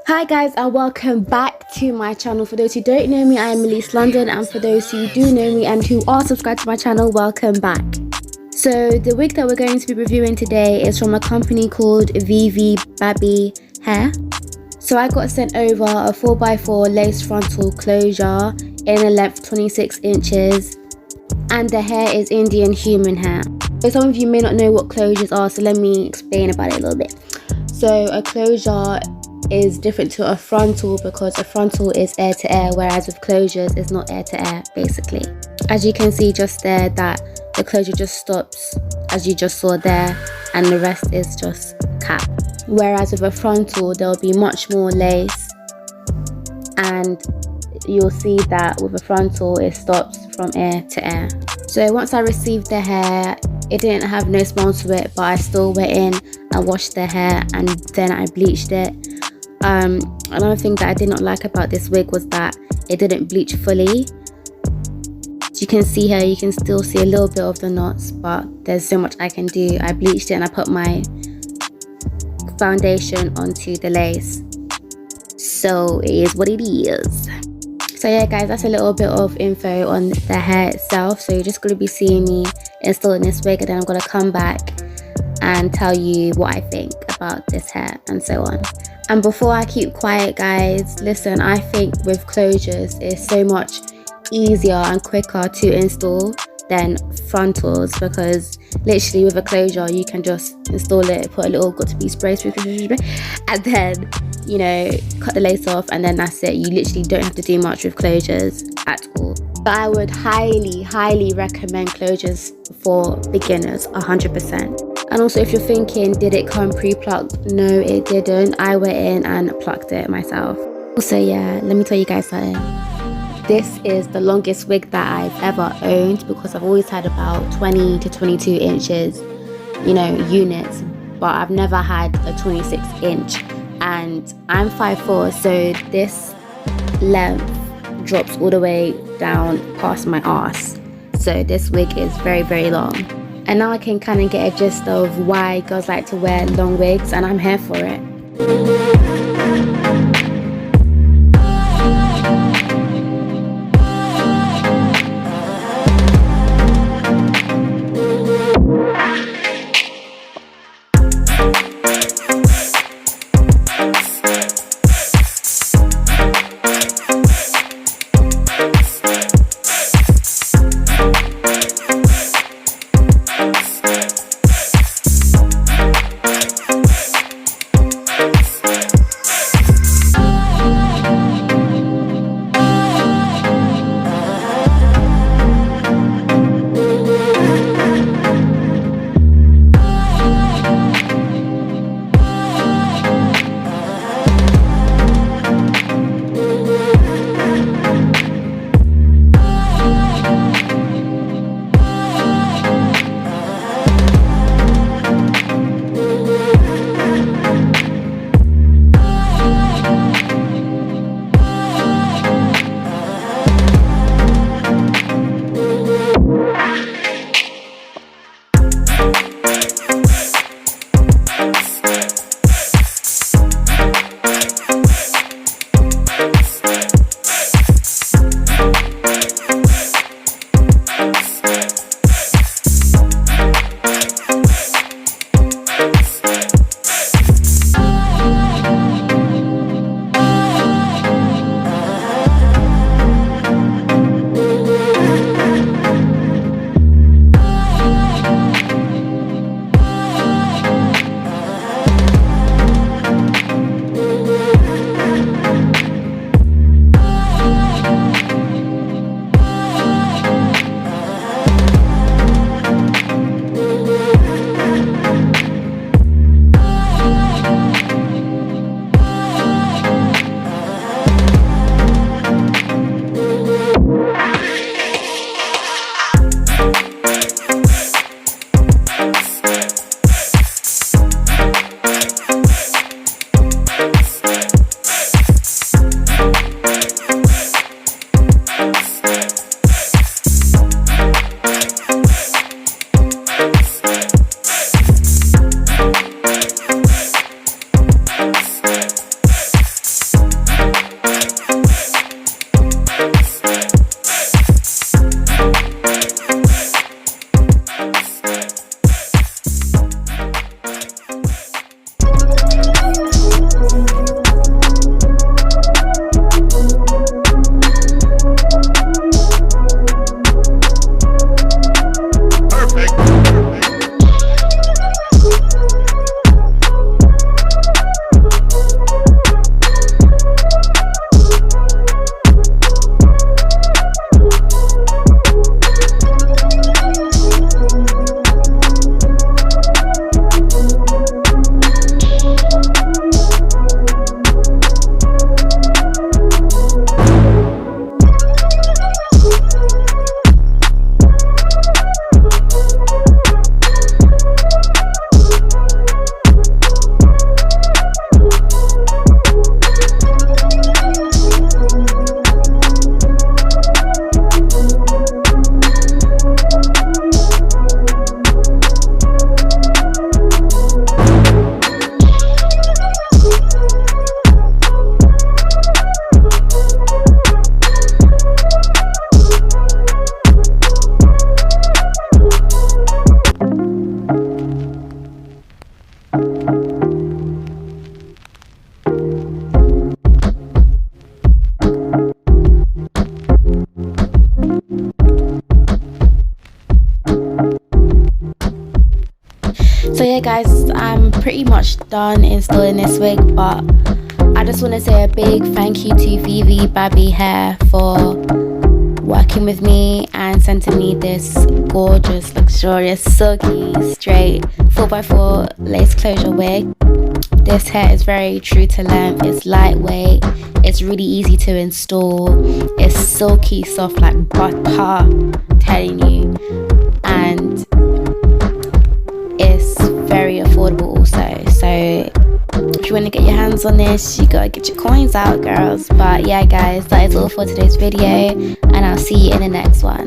Hi guys, and welcome back to my channel. For those who don't know me, I am Elleece London, and for those who do know me and who are subscribed to my channel, welcome back. So the wig that we're going to be reviewing today is from a company called Vivi Babi hair. So I got sent over a 4x4 lace frontal closure in a length 26 inches, and the hair is Indian human hair. So some of you may not know what closures are, so let me explain about it a little bit. So a closure is different to a frontal because a frontal is air to air, whereas with closures it's not air to air basically. As you can see just there, that the closure just stops as you just saw there, and the rest is just cap. Whereas with a frontal there'll be much more lace, and you'll see that with a frontal it stops from air to air. So once I received the hair, it didn't have no smell to it, but I still went in and washed the hair and then I bleached it. Another thing that I did not like about this wig was that it didn't bleach fully. As you can see here, you can still see a little bit of the knots, but there's so much I can do. I bleached it and I put my foundation onto the lace. So it is what it is. So yeah guys, that's a little bit of info on the hair itself. So you're just going to be seeing me installing this wig, and then I'm going to come back and tell you what I think about this hair and so on. And before I keep quiet guys, listen, I think with closures it's so much easier and quicker to install than frontals, because literally with a closure you can just install it, put a little got2b spray, and then, you know, cut the lace off, and then that's it. You literally don't have to do much with closures at all. But I would highly recommend closures for beginners, 100%. And also, if you're thinking, did it come pre-plucked? No, it didn't. I went in and plucked it myself. Also, yeah, let me tell you guys something. This is the longest wig that I've ever owned, because I've always had about 20 to 22 inches, you know, units, but I've never had a 26 inch. And I'm 5'4", so this length drops all the way down past my arse. So this wig is very long. And now I can kind of get a gist of why girls like to wear long wigs, and I'm here for it. guys, I'm pretty much done installing this wig, but I just want to say a big thank you to Vivi Babi Hair for working with me and sending me this gorgeous, luxurious, silky, straight 4x4 lace closure wig. This hair is very true to length, it's lightweight, it's really easy to install, it's silky soft like butter, I'm telling you, and it's very affordable also. So if you want to get your hands on this, you gotta get your coins out, girls. But yeah guys, that is all for today's video, and I'll see you in the next one.